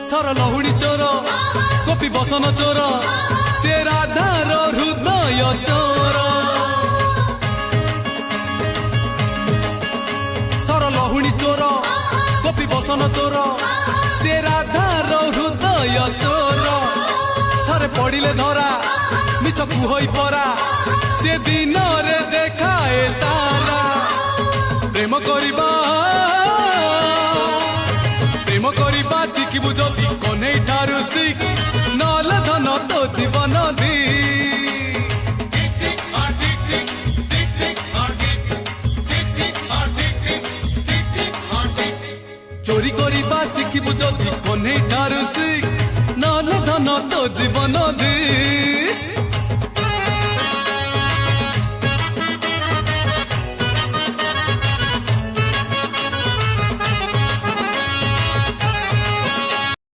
Sir लहुणी चोर गोपी बसन चोर से राधार हृदय चोर सर लहुणी चोर गोपी बसन चोर से राधार हृदय चोर थरे पड़िले धरा मिछ कुहई परा से दिन रे देखाए तारा प्रेम करिबा शिखिबु जदि कन्है ठारु शिख नल धन तो जीवन दी चोरी करिबा शिखिबु जदि कन्है ठारु शिख नल धन तो जीवन दी।